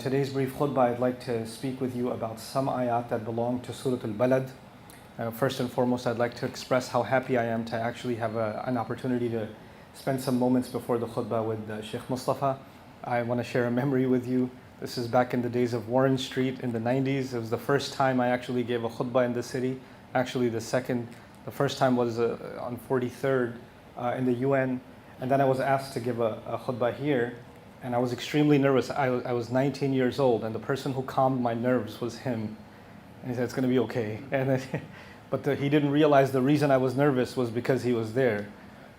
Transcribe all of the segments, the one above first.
today's brief khutbah, I'd like to speak with you about some ayat that belong to Surah Al-Balad. First and foremost, I'd like to express how happy I am to actually have an opportunity to spend some moments before the khutbah with Sheikh Mustafa. I want to share a memory with you. This is back in the days of Warren Street in the 90s. It was the first time I actually gave a khutbah in the city. Actually, the first time was on 43rd in the UN. And then I was asked to give a khutbah here. And I was extremely nervous. I was 19 years old, and the person who calmed my nerves was him. And he said, it's going to be okay. But he didn't realize the reason I was nervous was because he was there.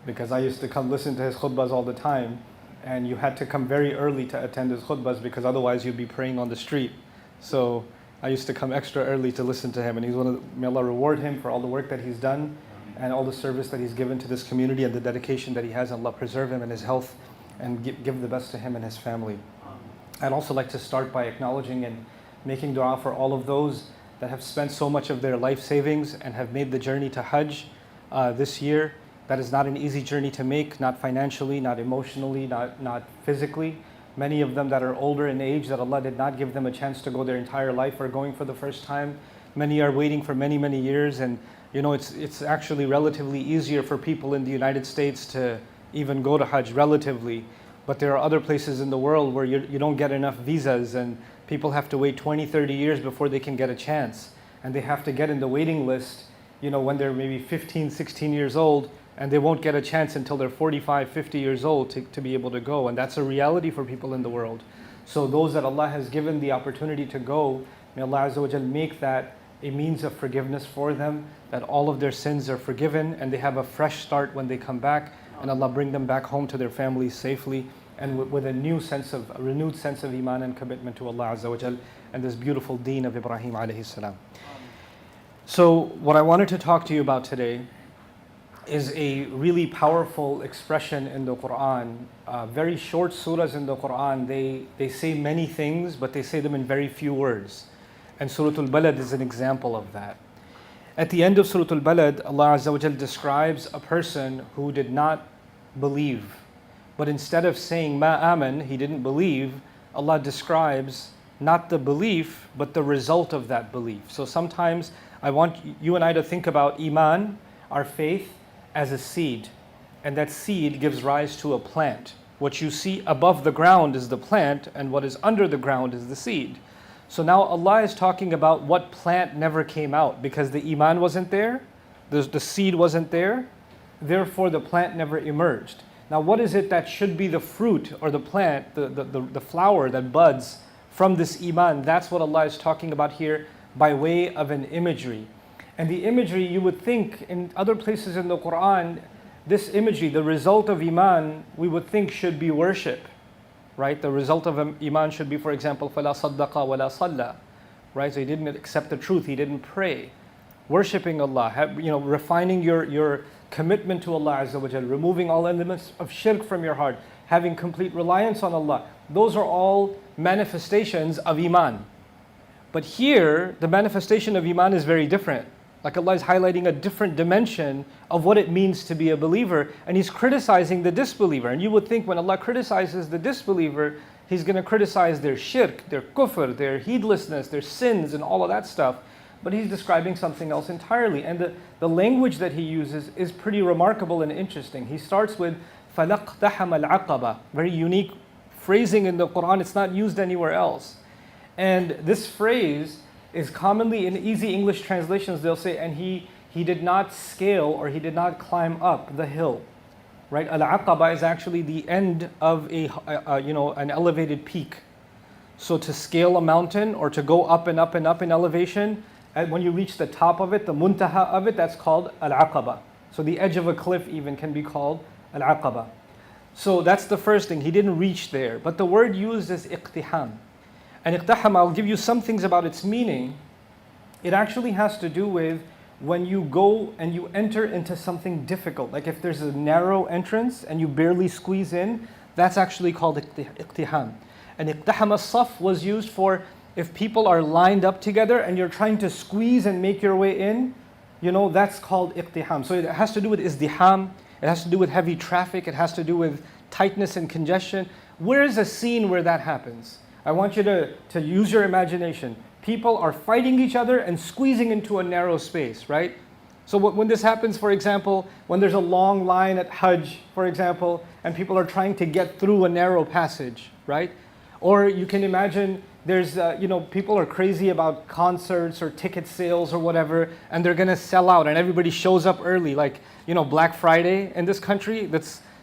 Because I used to come listen to his khutbahs all the time, and you had to come very early to attend his khutbahs because otherwise you'd be praying on the street. So I used to come extra early to listen to him, and may Allah reward him for all the work that he's done and all the service that he's given to this community and the dedication that he has. Allah preserve him and his health and give the best to him and his family. I'd also like to start by acknowledging and making dua for all of those that have spent so much of their life savings and have made the journey to Hajj this year. That is not an easy journey to make, not financially, not emotionally, not physically. Many of them that are older in age, that Allah did not give them a chance to go their entire life, are going for the first time. Many are waiting for many, many years, and it's actually relatively easier for people in the United States to even go to Hajj relatively, but there are other places in the world where you don't get enough visas and people have to wait 20, 30 years before they can get a chance, and they have to get in the waiting list when they're maybe 15, 16 years old, and they won't get a chance until they're 45, 50 years old to be able to go, and that's a reality for people in the world. So those that Allah has given the opportunity to go, may Allah Azza wa Jal make that a means of forgiveness for them, that all of their sins are forgiven and they have a fresh start when they come back, and Allah bring them back home to their families safely and with a renewed sense of Iman and commitment to Allah Azza wa Jal and this beautiful deen of Ibrahim alayhi salam. So what I wanted to talk to you about today is a really powerful expression in the Quran. Very short surahs in the Quran, they say many things, but they say them in very few words. And Surah Al-Balad is an example of that. At the end of Surah Al-Balad, Allah Azza wa Jal describes a person who did not believe. But instead of saying ma aman, he didn't believe, Allah describes not the belief, but the result of that belief. So sometimes I want you and I to think about Iman, our faith, as a seed. And that seed gives rise to a plant. What you see above the ground is the plant, and what is under the ground is the seed. So now Allah is talking about what plant never came out because the Iman wasn't there, the seed wasn't there, therefore the plant never emerged. Now what is it that should be the fruit or the plant, the flower that buds from this Iman? That's what Allah is talking about here by way of an imagery. And the imagery, you would think in other places in the Quran, this imagery, the result of Iman, we would think should be worship. Right? The result of Iman should be, for example, فَلَا صَدَّقَ وَلَا صَلَّى. Right? So he didn't accept the truth, he didn't pray. Worshipping Allah, refining your commitment to Allah Azza wa Jal, removing all elements of shirk from your heart, having complete reliance on Allah. Those are all manifestations of Iman. But here, the manifestation of Iman is very different. Like Allah is highlighting a different dimension of what it means to be a believer, and He's criticizing the disbeliever. And you would think when Allah criticizes the disbeliever, He's going to criticize their shirk, their kufr, their heedlessness, their sins, and all of that stuff. But He's describing something else entirely. And the language that He uses is pretty remarkable and interesting. He starts with فَلَقْتَحَمَ الْعَقَبَةِ, very unique phrasing in the Quran. It's not used anywhere else. And this phrase is commonly in easy English translations, they'll say, and he did not scale or he did not climb up the hill. Right? Al-Aqaba is actually the end of an elevated peak. So to scale a mountain or to go up and up and up in elevation, and when you reach the top of it, the muntaha of it, that's called Al-Aqaba. So the edge of a cliff even can be called Al-Aqaba. So that's the first thing, he didn't reach there. But the word used is iqtiham. And iqtaham, I'll give you some things about its meaning. It actually has to do with when you go and you enter into something difficult. Like if there's a narrow entrance and you barely squeeze in, that's actually called iqtiham. And iqtaham as-saf was used for if people are lined up together and you're trying to squeeze and make your way in, that's called iqtiham. So it has to do with izdiham, it has to do with heavy traffic, it has to do with tightness and congestion. Where is a scene where that happens? I want you to use your imagination. People are fighting each other and squeezing into a narrow space, right? So when this happens, for example, when there's a long line at Hajj, for example, and people are trying to get through a narrow passage, right? Or you can imagine there's, people are crazy about concerts or ticket sales or whatever, and they're gonna sell out and everybody shows up early. Like, Black Friday in this country,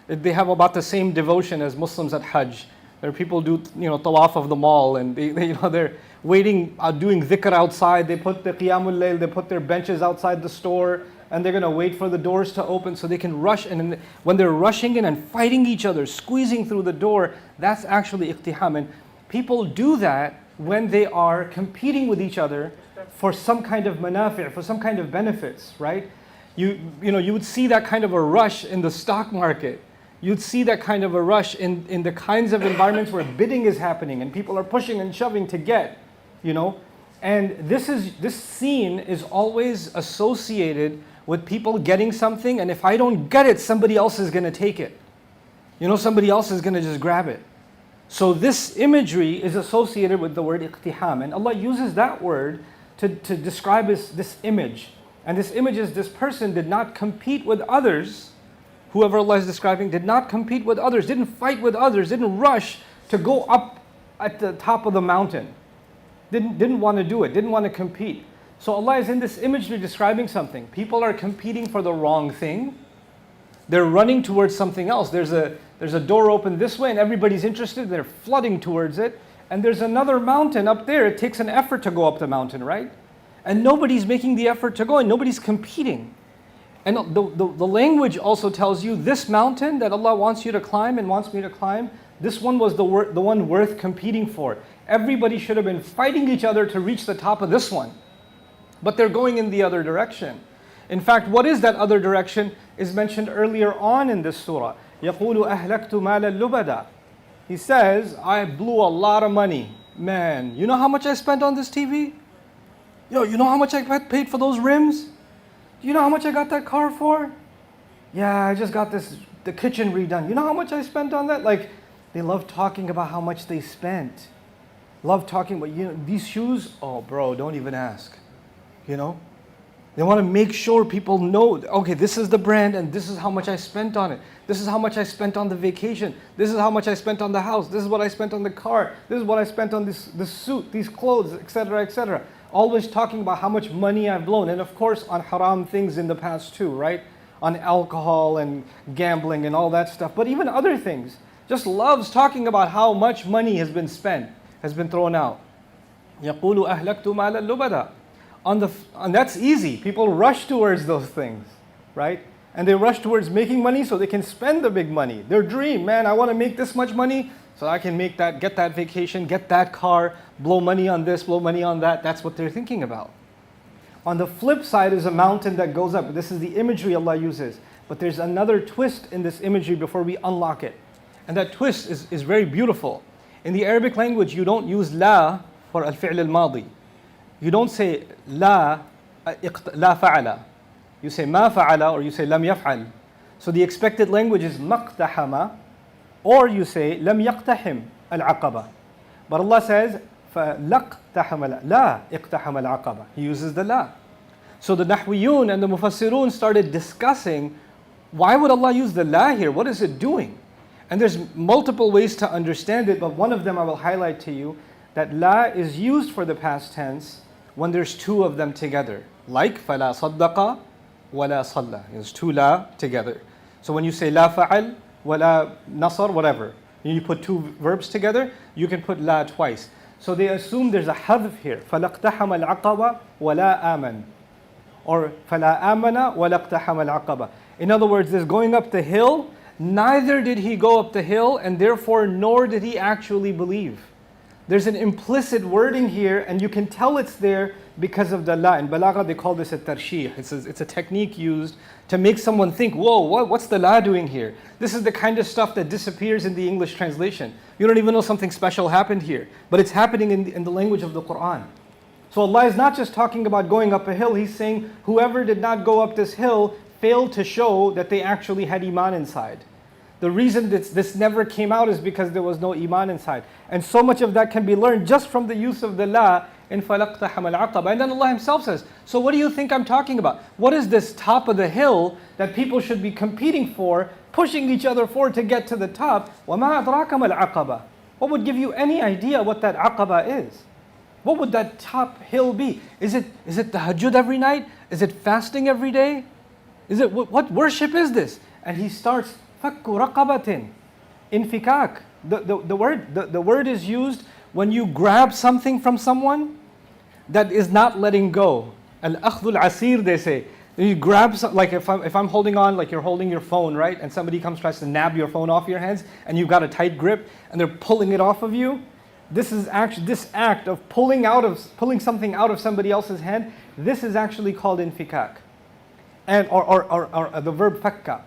they have about the same devotion as Muslims at Hajj. There are people do, tawaf of the mall, and they're waiting, doing dhikr outside. They put the qiyamul layl, they put their benches outside the store, and they're gonna wait for the doors to open so they can rush. And when they're rushing in and fighting each other, squeezing through the door, that's actually iqtiham. And people do that when they are competing with each other for some kind of manafi', for some kind of benefits, right? You would see that kind of a rush in the stock market. You'd see that kind of a rush in the kinds of environments where bidding is happening and people are pushing and shoving to get, And this scene is always associated with people getting something, and if I don't get it, somebody else is going to take it. Somebody else is going to just grab it. So this imagery is associated with the word iqtiham, and Allah uses that word to describe this image. And this image is this person did not compete with others. Whoever Allah is describing did not compete with others, didn't fight with others, didn't rush to go up at the top of the mountain. Didn't want to do it, didn't want to compete. So Allah is in this imagery describing something. People are competing for the wrong thing. They're running towards something else. There's a door open this way and everybody's interested, they're flooding towards it. And there's another mountain up there. It takes an effort to go up the mountain, right? And nobody's making the effort to go and nobody's competing. And the language also tells you this mountain that Allah wants you to climb and wants me to climb, this one was the one worth competing for. Everybody should have been fighting each other to reach the top of this one. But they're going in the other direction. In fact, what is that other direction is mentioned earlier on in this surah. يَقُولُ أَهْلَكْتُ مَالًا لُبَدًا. He says, I blew a lot of money. Man, you know how much I spent on this TV? Yo, you know how much I paid for those rims? Do you know how much I got that car for? Yeah, I just got the kitchen redone. You know how much I spent on that? Like, they love talking about how much they spent. Love talking about, these shoes, oh bro, don't even ask. They want to make sure people know, okay, this is the brand and this is how much I spent on it. This is how much I spent on the vacation. This is how much I spent on the house. This is what I spent on the car. This is what I spent on this suit, these clothes, etc., etc. Always talking about how much money I've blown. And of course on haram things in the past too, right? On alcohol and gambling and all that stuff. But even other things. Just loves talking about how much money has been spent, has been thrown out. يَقُولُ أَهْلَكْتُ مَالًا لُبَدًا. And that's easy. People rush towards those things, right? And they rush towards making money so they can spend the big money. Their dream, man, I want to make this much money so I can get that vacation, get that car, blow money on this, blow money on that. That's what they're thinking about. On the flip side is a mountain that goes up. This is the imagery Allah uses. But there's another twist in this imagery before we unlock it. And that twist is very beautiful. In the Arabic language, you don't use la for al-fi'l al-madi. You don't say la fa'ala. You say ma fa'ala or you say lam yaf'al. So the expected language is maqtahama, or you say lam yaqtahim al-aqaba. But Allah says فَلَقْتَحَمَ la iqtaham al-aqaba. He uses the la. So the Nahwiyun and the Mufassirun started discussing, why would Allah use the la here? What is it doing? And there's multiple ways to understand it, but one of them I will highlight to you, that la is used for the past tense when there's two of them together. Like فَلَا صَدَّقَ وَلَا صَلَّى. There's two la together. So when you say la fa'al, wala nasar, whatever, you put two verbs together, you can put la twice. So they assume there's a hadf here. فَلَقْتَحَمَ الْعَقَبَ وَلَا آمَنَ. Or فَلَا آمَنَ وَلَقْتَحَمَ الْعَقَبَ. In other words, there's going up the hill, neither did he go up the hill, and therefore nor did he actually believe. There's an implicit wording here, and you can tell it's there because of the la. In Balagha, they call this a tarshih. It's a technique used to make someone think, whoa, what's the la doing here? This is the kind of stuff that disappears in the English translation. You don't even know something special happened here, but it's happening in the language of the Quran. So Allah is not just talking about going up a hill, He's saying whoever did not go up this hill failed to show that they actually had Iman inside. The reason this never came out is because there was no Iman inside. And so much of that can be learned just from the use of the La in فَلَقْتَحَمَ الْعَقَبَةِ. And then Allah Himself says, so what do you think I'm talking about? What is this top of the hill that people should be competing for, pushing each other for to get to the top? وَمَا أَدْرَاكَ مَا الْعَقَبَةِ. What would give you any idea what that aqaba is? What would that top hill be? Is it tahajjud every night? Is it fasting every day? Is it what worship is this? And he starts fakku raqabatin, infikak. The word is used when you grab something from someone that is not letting go. Al-akhdul asir, they say. You grab like if I'm holding on, like you're holding your phone, right? And somebody tries to nab your phone off your hands, and you've got a tight grip, and they're pulling it off of you. This act of pulling something out of somebody else's hand. This is actually called infikak, and or the verb fakka.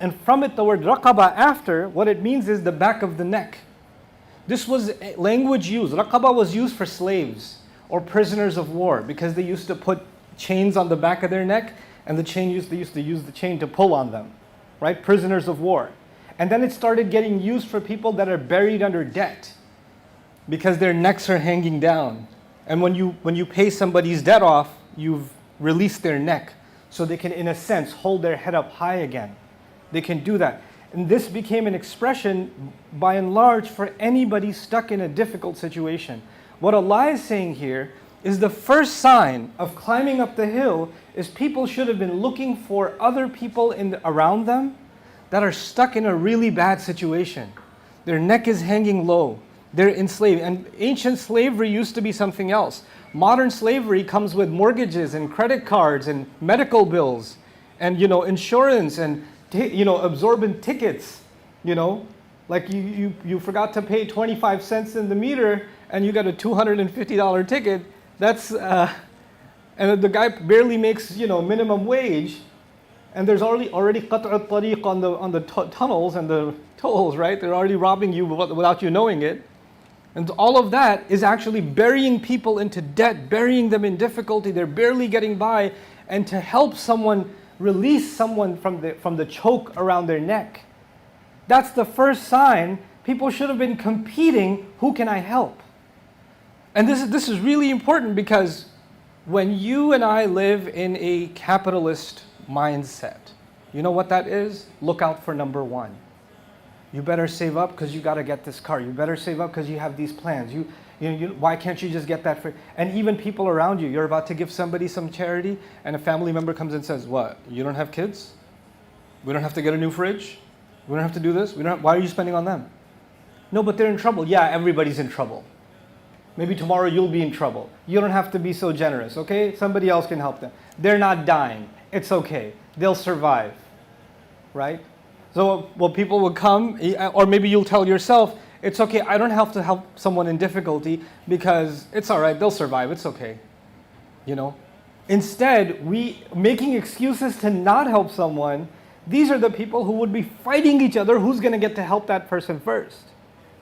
And from it, the word raqaba after, what it means is the back of the neck. This was language used. Raqaba was used for slaves or prisoners of war because they used to put chains on the back of their neck, and they used to use the chain to pull on them, right? Prisoners of war. And then it started getting used for people that are buried under debt because their necks are hanging down. And when you pay somebody's debt off, you've released their neck so they can, in a sense, hold their head up high again. They can do that. And this became an expression, by and large, for anybody stuck in a difficult situation. What Allah is saying here is the first sign of climbing up the hill is people should have been looking for other people around them that are stuck in a really bad situation. Their neck is hanging low. They're enslaved. And ancient slavery used to be something else. Modern slavery comes with mortgages and credit cards and medical bills and insurance and absorbent tickets. Like you forgot to pay 25 cents in the meter and you got a $250 ticket. That's and the guy barely makes minimum wage, and there's already qat'u tariq on the tunnels and the tolls, right? They're already robbing you without you knowing it, and all of that is actually burying people into debt, burying them in difficulty. They're barely getting by, and to help someone release someone from the choke around their neck, that's the first sign. People should have been competing. Who can I help? And this is really important because when you and I live in a capitalist mindset, you know what that is? Look out for number one. You better save up because you got to get this car. You better save up because you have these plans. Why can't you just get that for? And even people around you, you're about to give somebody some charity, and a family member comes and says, "What? You don't have kids? We don't have to get a new fridge? We don't have to do this? Why are you spending on them?" No, but they're in trouble. Yeah, everybody's in trouble. Maybe tomorrow you'll be in trouble. You don't have to be so generous, okay? Somebody else can help them. They're not dying. It's okay. They'll survive, right? So, people will come, or maybe you'll tell yourself, it's okay, I don't have to help someone in difficulty because it's all right, they'll survive, it's okay, Instead, making excuses to not help someone, these are the people who would be fighting each other, who's going to get to help that person first.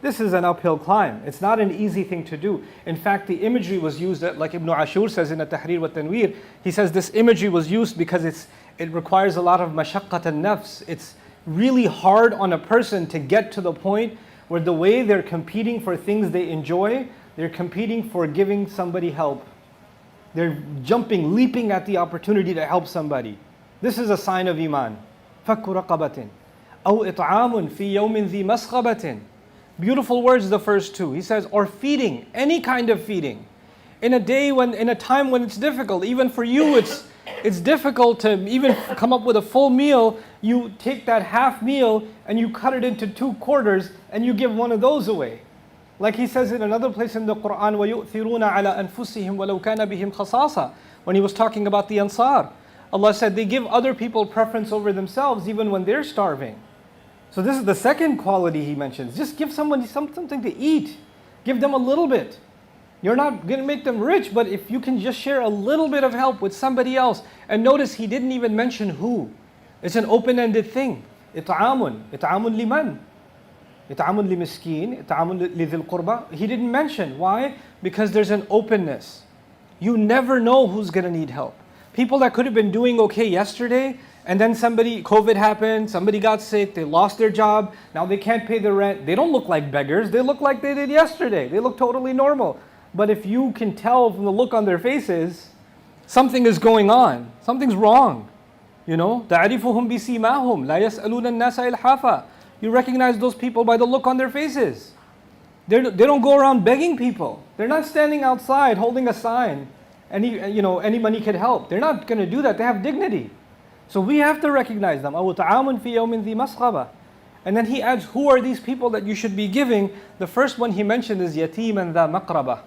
This is an uphill climb. It's not an easy thing to do. In fact, the imagery was used, like Ibn Ashur says in At-Tahrir wa Tanwir, he says this imagery was used because it requires a lot of mashaqqat al-nafs. It's really hard on a person to get to the point where the way they're competing for things they enjoy, they're competing for giving somebody help. They're leaping at the opportunity to help somebody. This is a sign of Iman. فَكُّ رَقَبَةٍ أَوْ إِطْعَامٌ فِي يَوْمٍ ذِي مَسْغَبَةٍ. Beautiful words, the first two. He says, or feeding, any kind of feeding. In a time when it's difficult, even for you it's difficult to even come up with a full meal. You take that half meal and you cut it into 2 quarters and you give one of those away. Like he says in another place in the Quran, وَيُؤْثِرُونَ عَلَىٰ أَنفُسِهِمْ وَلَوْ كَانَ بِهِمْ خَصَاصَةٌ. When he was talking about the Ansar, Allah said they give other people preference over themselves even when they're starving. So this is the second quality he mentions. Just give somebody something to eat. Give them a little bit. You're not going to make them rich, but if you can just share a little bit of help with somebody else. And notice he didn't even mention who. It's an open-ended thing. إطعام لمن? إطعام لمسكين, إطعام لذي القربى. He didn't mention. Why? Because there's an openness. You never know who's going to need help. People that could have been doing okay yesterday, And then COVID happened, somebody got sick, they lost their job, now they can't pay the rent. They don't look like beggars, they look like they did yesterday. They look totally normal. But if you can tell from the look on their faces, something is going on, something's wrong. You know, تَعْرِفُهُمْ بِسِيمَاهُمْ لَا يَسْأَلُونَ النَّاسَ إِلْحَافًا. You recognize those people by the look on their faces. They don't go around begging people. They're not standing outside holding a sign. Any money could help. They're not going to do that. They have dignity. So we have to recognize them. أَوْ تَعَامٌ فِي يَوْمٍ ذِي مَسْغَبَةٍ. And then he adds, who are these people that you should be giving? The first one he mentioned is يَتِيمًا ذَا مَقْرَبَةٍ.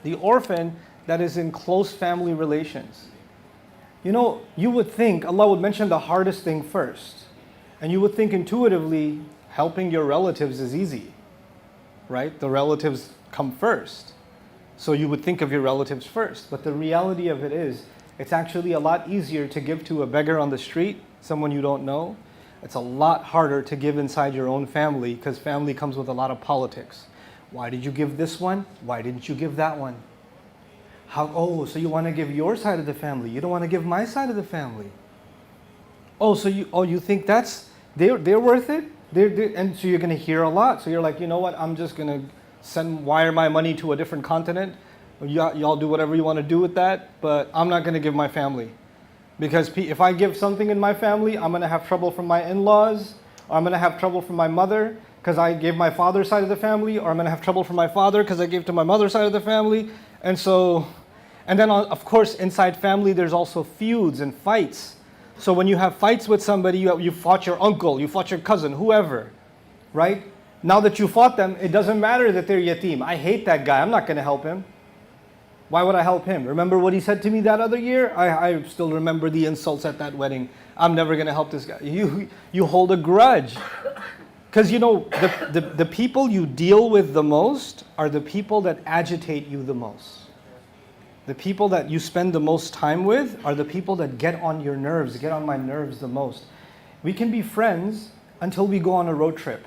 The orphan that is in close family relations. You know, you would think Allah would mention the hardest thing first. And you would think intuitively, helping your relatives is easy. Right? The relatives come first. So you would think of your relatives first. But the reality of it is, it's actually a lot easier to give to a beggar on the street, someone you don't know. It's a lot harder to give inside your own family, because family comes with a lot of politics. Why did you give this one? Why didn't you give that one? So you want to give your side of the family. You don't want to give my side of the family. So you think they're worth it? And so you're going to hear a lot. So you're like, you know what? I'm just going to wire my money to a different continent. Y'all do whatever you want to do with that, but I'm not going to give my family. Because if I give something in my family, I'm going to have trouble from my in-laws, or I'm going to have trouble from my mother because I gave my father's side of the family, or I'm going to have trouble from my father because I gave to my mother's side of the family. And then of course inside family there's also feuds and fights. So when you have fights with somebody, you fought your uncle, you fought your cousin, whoever, right? Now that you fought them, it doesn't matter that they're yatim. I hate that guy, I'm not going to help him. Why would I help him? Remember what he said to me that other year? I still remember the insults at that wedding. I'm never going to help this guy. You hold a grudge. Because you know, the people you deal with the most are the people that agitate you the most. The people that you spend the most time with are the people that get on your nerves, get on my nerves the most. We can be friends until we go on a road trip.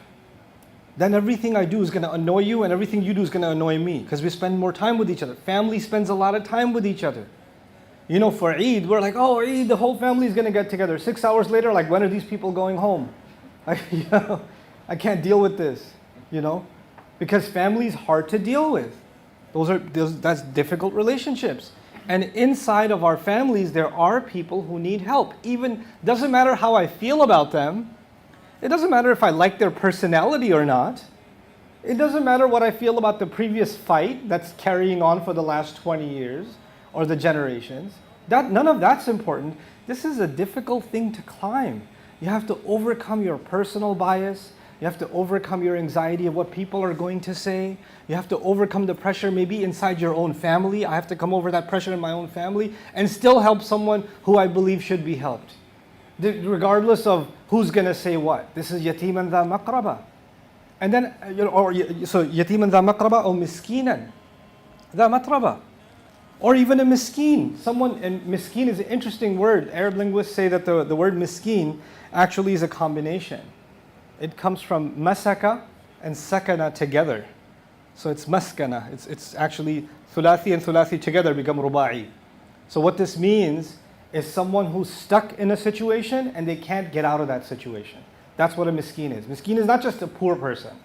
Then everything I do is going to annoy you, and everything you do is going to annoy me, because we spend more time with each other. Family spends a lot of time with each other. You know, for Eid, we're like, oh, Eid, the whole family is going to get together. 6 hours later, like, when are these people going home? I can't deal with this, because family is hard to deal with. That's difficult relationships. And inside of our families, there are people who need help. Even, doesn't matter how I feel about them. It doesn't matter if I like their personality or not. It doesn't matter what I feel about the previous fight that's carrying on for the last 20 years or the generations. None of that's important. This is a difficult thing to climb. You have to overcome your personal bias. You have to overcome your anxiety of what people are going to say. You have to overcome the pressure maybe inside your own family. I have to come over that pressure in my own family and still help someone who I believe should be helped. Regardless of who's going to say what. This is yatiman dha maqraba. And then, so yatiman dha maqraba or miskinan dha matraba. Or even a miskin. And miskin is an interesting word. Arab linguists say that the word miskin actually is a combination. It comes from masaka and sakana together. So it's maskana. It's actually thulathi and thulathi together become ruba'i. So what this means is someone who's stuck in a situation and they can't get out of that situation. That's what a miskin is. Miskin is not just a poor person.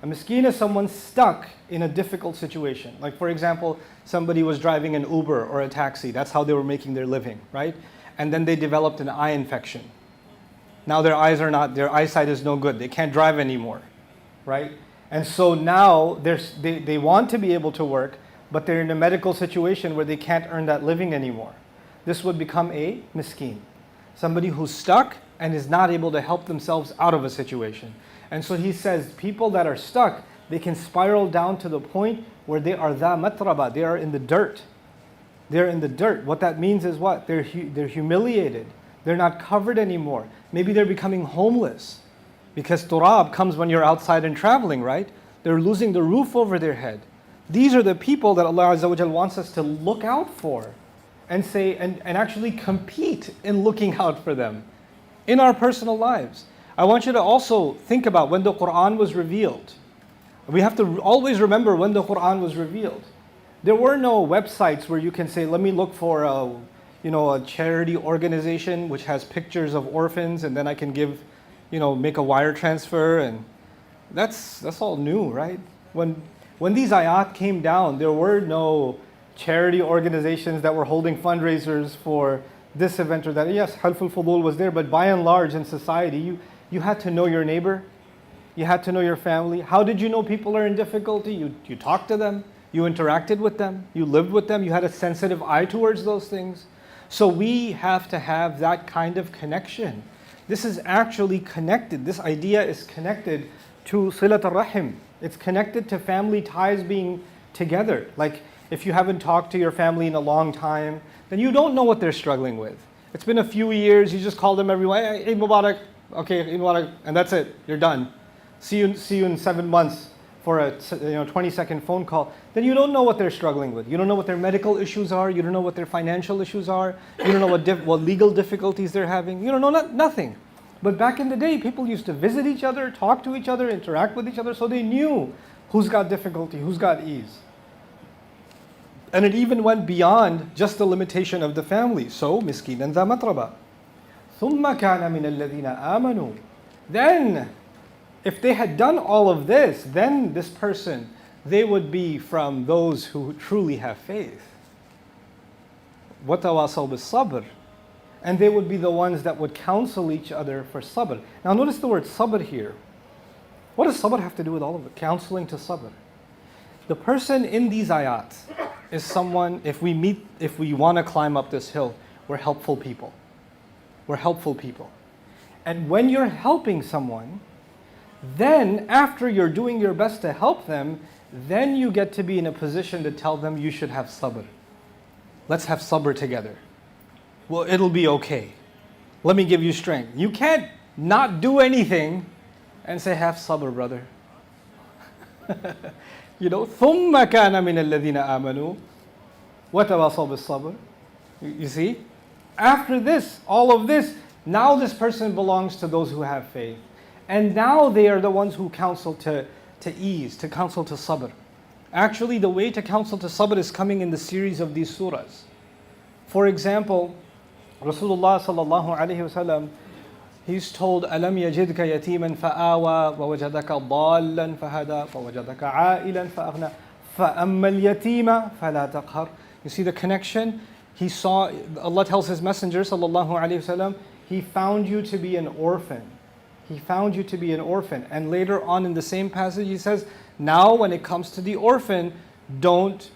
A miskin is someone stuck in a difficult situation. Like for example, somebody was driving an Uber or a taxi. That's how they were making their living, right? And then they developed an eye infection. Now their eyesight is no good. They can't drive anymore, right? And so now they want to be able to work, but they're in a medical situation where they can't earn that living anymore. This would become a miskin. Somebody who's stuck and is not able to help themselves out of a situation. And so he says people that are stuck, they can spiral down to the point where they are dha matraba, they are in the dirt. They're in the dirt. What that means is what? They're humiliated. They're not covered anymore. Maybe they're becoming homeless because turab comes when you're outside and traveling, right? They're losing the roof over their head. These are the people that Allah Azza wa Jal wants us to look out for and say and actually compete in looking out for them in our personal lives. I want you to also think about when the Quran was revealed. We have to always remember when the Quran was revealed. There were no websites where you can say, let me look for a charity organization which has pictures of orphans, and then I can give, make a wire transfer, and that's all new, right? When these ayat came down, there were no charity organizations that were holding fundraisers for this event or that. Yes, Half al-Fudul was there, but by and large in society, you had to know your neighbor, you had to know your family. How did you know people are in difficulty? You talked to them, you interacted with them, you lived with them, you had a sensitive eye towards those things. So we have to have that kind of connection. This is actually connected. This idea is connected to Silat al-Rahim. It's connected to family ties being together. Like if you haven't talked to your family in a long time, then you don't know what they're struggling with. It's been a few years, you just call them every way, Eid Mubarak, okay, Eid Mubarak, and that's it, you're done. See you in 7 months for a 20-second phone call. Then you don't know what they're struggling with. You don't know what their medical issues are. You don't know what their financial issues are. You don't know what legal difficulties they're having. You don't know nothing. But back in the day, people used to visit each other, talk to each other, interact with each other, so they knew who's got difficulty, who's got ease. And it even went beyond just the limitation of the family. So, miskinan dha matraba. ثُمَّ كَانَ مِنَ الَّذِينَ آمَنُوا. Then, if they had done all of this, then this person, they would be from those who truly have faith. وَتَوَاصَوْا بِالصَّبْرِ. And they would be the ones that would counsel each other for sabr. Now notice the word sabr here. What does sabr have to do with all of it? Counseling to sabr. The person in these ayat is someone, if we want to climb up this hill, we're helpful people. We're helpful people. And when you're helping someone, then after you're doing your best to help them, then you get to be in a position to tell them you should have sabr. Let's have sabr together. Well, it'll be okay. Let me give you strength. You can't not do anything and say, have sabr, brother. ثُمَّ كَانَ مِنَ الَّذِينَ آمَنُوا وَتَوَاصَوْا بِالصَّبْرِ. You see? After this, all of this, now this person belongs to those who have faith. And now they are the ones who counsel to ease, to counsel to sabr. Actually, the way to counsel to sabr is coming in the series of these surahs. For example, Rasulullah sallallahu alayhi wasallam, he's told, أَلَمْ يَجِدْكَ يَتِيمًا فَآوَى وَوَجَدَكَ ضَالًّا فَهَدَى وَوَجَدَكَ عَائِلًا فَأَغْنَى فَأَمَّا الْيَتِيمَ فَلَا تَقْهَرْ. You see the connection? He saw, Allah tells His Messenger sallallahu alayhi wasallam, He found you to be an orphan. He found you to be an orphan. And later on in the same passage He says, now when it comes to the orphan, don't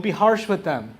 be harsh with them.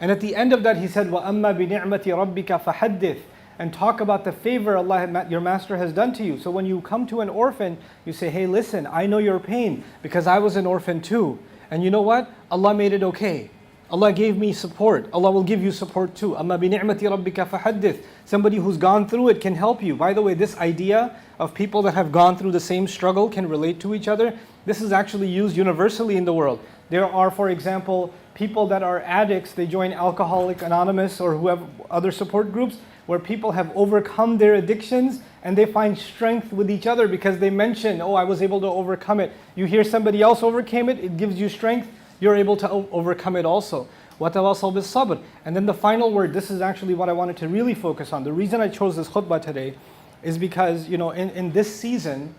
And at the end of that He said, وَأَمَّا بِنِعْمَةِ رَبِّكَ فَحَدِّثْ. And talk about the favor Allah, your master, has done to you. So when you come to an orphan, you say, hey, listen, I know your pain because I was an orphan too. And you know what? Allah made it okay. Allah gave me support. Allah will give you support too. أَمَّا بِنِعْمَةِ رَبِّكَ فَحَدِّثْ. Somebody who's gone through it can help you. By the way, this idea of people that have gone through the same struggle can relate to each other, this is actually used universally in the world. There are, for example, people that are addicts, they join Alcoholics Anonymous or who have other support groups where people have overcome their addictions and they find strength with each other because they mention, oh, I was able to overcome it. You hear somebody else overcame it, it gives you strength, you're able to overcome it also. وَتَوَاصَوْا بِالصَّبْرِ. And then the final word, this is actually what I wanted to really focus on. The reason I chose this khutbah today is because, in this season,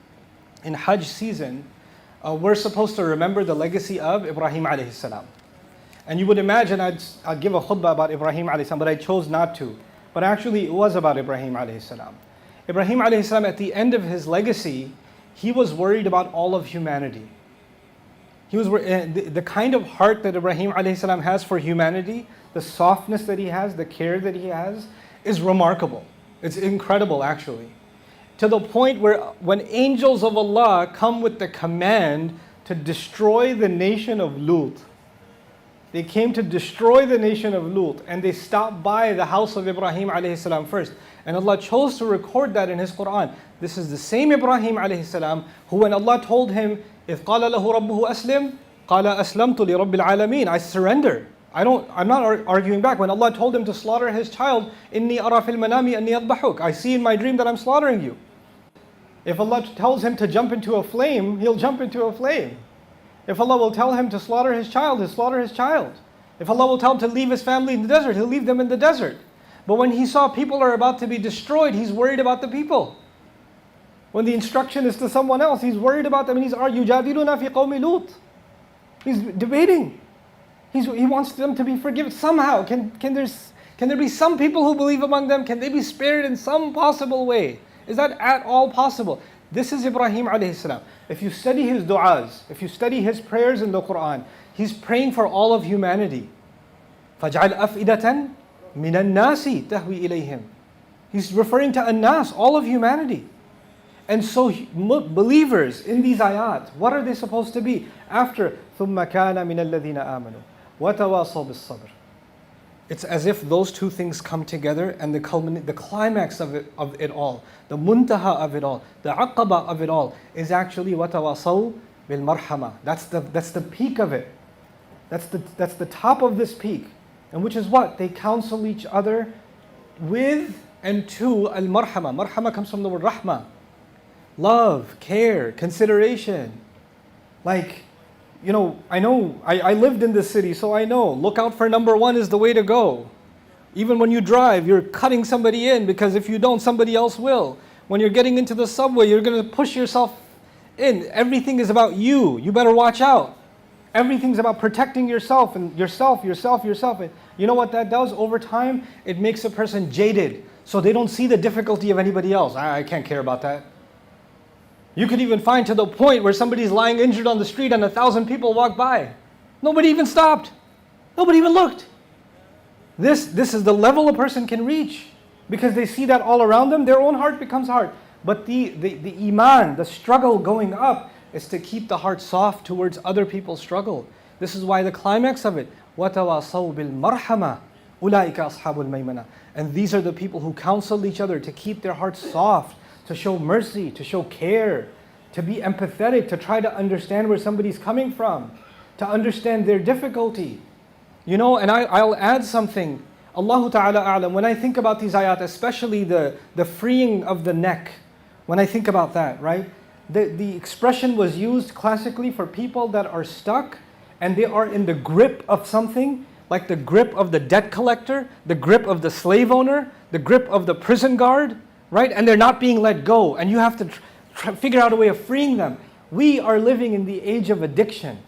in Hajj season, we're supposed to remember the legacy of Ibrahim alayhi salam. And you would imagine I'd give a khutbah about Ibrahim alayhi salam, but I chose not to. But actually it was about Ibrahim alayhi salam. Ibrahim alayhi salam, at the end of his legacy, he was worried about all of humanity. He was the kind of heart that Ibrahim alayhi salam has for humanity, the softness that he has, the care that he has, is remarkable. It's incredible actually. To the point where when angels of Allah come with the command to destroy the nation of Lut, they came to destroy the nation of Lut and they stopped by the house of Ibrahim alayhi salam first. And Allah chose to record that in His Quran. This is the same Ibrahim alayhi salam who, when Allah told him, إِذْ قَالَ لَهُ رَبُّهُ أَسْلِمْ قَالَ أَسْلَمْتُ لِرَبِّ الْعَالَمِينَ. I surrender. I'm not arguing back. When Allah told him to slaughter his child, إِنِّي أَرَى فِي الْمَنَامِ أَنِّي أَذْبَحُكَ. I see in my dream that I'm slaughtering you. If Allah tells him to jump into a flame, he'll jump into a flame. If Allah will tell him to slaughter his child, he'll slaughter his child. If Allah will tell him to leave his family in the desert, he'll leave them in the desert. But when he saw people are about to be destroyed, he's worried about the people. When the instruction is to someone else, he's worried about them, and he's يُجَادِلُنَا فِي قَوْمِ لُوطٍ. He's debating. He wants them to be forgiven somehow. Can there be some people who believe among them? Can they be spared in some possible way? Is that at all possible? This is Ibrahim alayhi salam. If you study his du'as, if you study his prayers in the Quran, he's praying for all of humanity. فَجْعَلْ أَفْئِدَةً مِنَ النَّاسِ تَهْوِي إِلَيْهِمْ. He's referring to an-nas, all of humanity. And so believers in these ayat, what are they supposed to be? After ثُمَّ كَانَ مِنَ الَّذِينَ آمَنُوا وَتَوَاصَوْا بِالصَّبْرِ. It's as if those two things come together, and the climax of it all, the muntaha of it all, the aqaba of it all is actually وَتَوَاصَوْا بِالْمَرْحَمَةِ. That's the peak of it. That's the top of this peak. And which is what? They counsel each other with and to al-marhama. Marhama comes from the word rahma. Love, care, consideration. Like, I lived in this city, so I know. Look out for number one is the way to go. Even when you drive, you're cutting somebody in, because if you don't, somebody else will. When you're getting into the subway, you're going to push yourself in. Everything is about you. You better watch out. Everything's about protecting yourself and yourself. And you know what that does? Over time, it makes a person jaded. So they don't see the difficulty of anybody else. I can't care about that. You could even find to the point where somebody's lying injured on the street and 1,000 people walk by. Nobody even stopped. Nobody even looked. This is the level a person can reach, because they see that all around them, their own heart becomes hard. But the Iman, the struggle going up, is to keep the heart soft towards other people's struggle. This is why the climax of it, وَتَوَاصَوْا بِالْمَرْحَمَةِ أُولَٰئِكَ أَصْحَابُ الْمَيْمَنَةِ. And these are the people who counsel each other to keep their hearts soft, to show mercy, to show care, to be empathetic, to try to understand where somebody's coming from, to understand their difficulty. And I'll add something. Allahu Ta'ala A'lam, when I think about these ayat, especially the freeing of the neck, when I think about that, right? The expression was used classically for people that are stuck and they are in the grip of something, like the grip of the debt collector, the grip of the slave owner, the grip of the prison guard, right? And they're not being let go, and you have to figure out a way of freeing them. We are living in the age of addiction.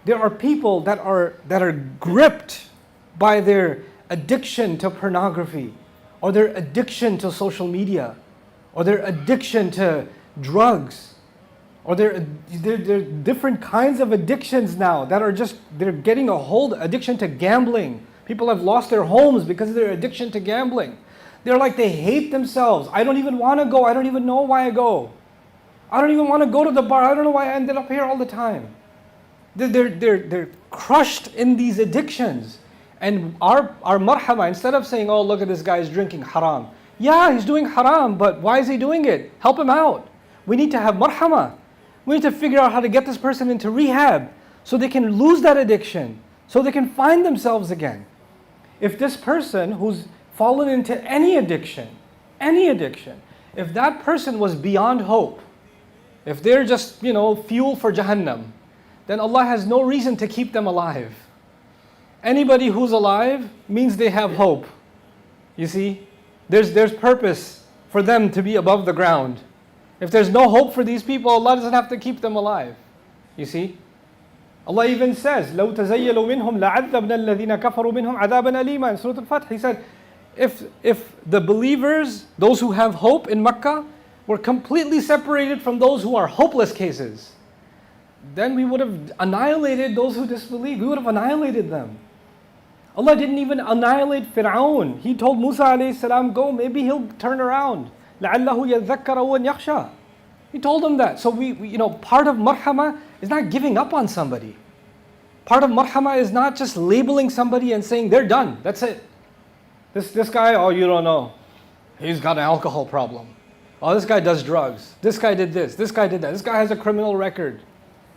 There are people that are gripped by their addiction to pornography, or their addiction to social media, or their addiction to drugs, or there are different kinds of addictions now that are they're getting a hold. Addiction to gambling. People have lost their homes because of their addiction to gambling. They're like, they hate themselves. I don't even want to go. I don't even know why I go. I don't even want to go to the bar. I don't know why I ended up here all the time. They're crushed in these addictions. And our marhama, instead of saying, oh, look at this guy's drinking haram. Yeah, he's doing haram, but why is he doing it? Help him out. We need to have marhama. We need to figure out how to get this person into rehab so they can lose that addiction, so they can find themselves again. If this person who's fallen into any addiction, if that person was beyond hope, if they're just, fuel for Jahannam, then Allah has no reason to keep them alive. Anybody who's alive means they have hope. You see, there's purpose for them to be above the ground. If there's no hope for these people, Allah doesn't have to keep them alive. You see? Allah even says, لَوْ تَزَيَّلُوا مِنْهُمْ لَعَذَّبْنَا الَّذِينَ كَفَرُوا مِنْهُمْ عَذَابًا أَلِيمًا. In Surah Al-Fath, He said, if the believers, those who have hope in Makkah, were completely separated from those who are hopeless cases, then we would have annihilated those who disbelieve. We would have annihilated them. Allah didn't even annihilate Fir'aun. He told Musa alayhi salam, go, maybe he'll turn around. لَعَلَّهُ يَذَّكَّرَ وَيَخْشَى. He told him that. So we part of marhama is not giving up on somebody. Part of marhama is not just labeling somebody and saying they're done. That's it. This guy, oh, you don't know. He's got an alcohol problem. Oh, this guy does drugs. This guy did this. This guy did that. This guy has a criminal record.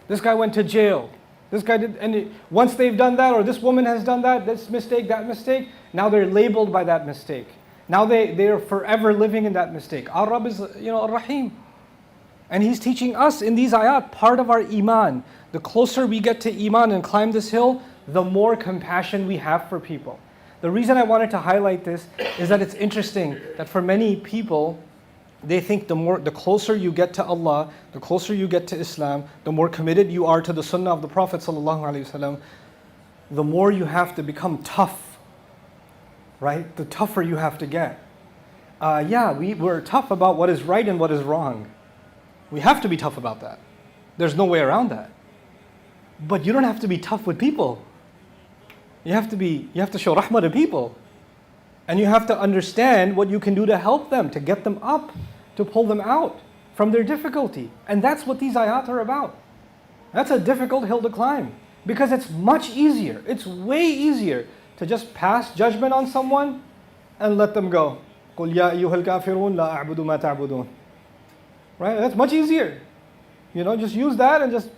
This guy went to jail. This guy did, and once they've done that, or this woman has done that, this mistake, that mistake, now they're labeled by that mistake. Now they are forever living in that mistake. Our Rabb is, Ar-Rahim. And He's teaching us in these ayat, part of our Iman. The closer we get to Iman and climb this hill, the more compassion we have for people. The reason I wanted to highlight this is that it's interesting that for many people, they think the closer you get to Allah, the closer you get to Islam, the more committed you are to the sunnah of the Prophet ﷺ, the more you have to become tough, right? The tougher you have to get. We're tough about what is right and what is wrong. We have to be tough about that. There's no way around that. But you don't have to be tough with people. You have to show rahmah to people. And you have to understand what you can do to help them, to get them up, to pull them out from their difficulty. And that's what these ayat are about. That's a difficult hill to climb. Because it's much easier, it's way easier to just pass judgment on someone and let them go. قُلْ يَا أَيُّهَا الْكَافِرُونَ لَا أَعْبُدُ مَا تَعْبُدُونَ. Right? That's much easier. Just use that and just,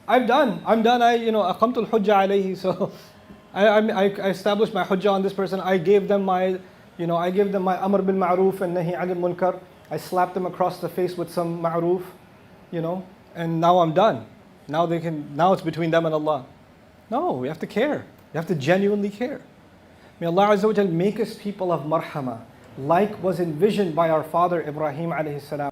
I'm done. أَقَمْتُ الْحُجَّةَ عَلَيْهِ. So I established my hujjah on this person. I gave them my amr bil ma'roof and nahi anil munkar. I slapped them across the face with some ma'roof, and now I'm done. Now it's between them and Allah. No, we have to care. We have to genuinely care. May Allah Azza wa Jal make us people of marhama, like was envisioned by our father Ibrahim alayhi salam.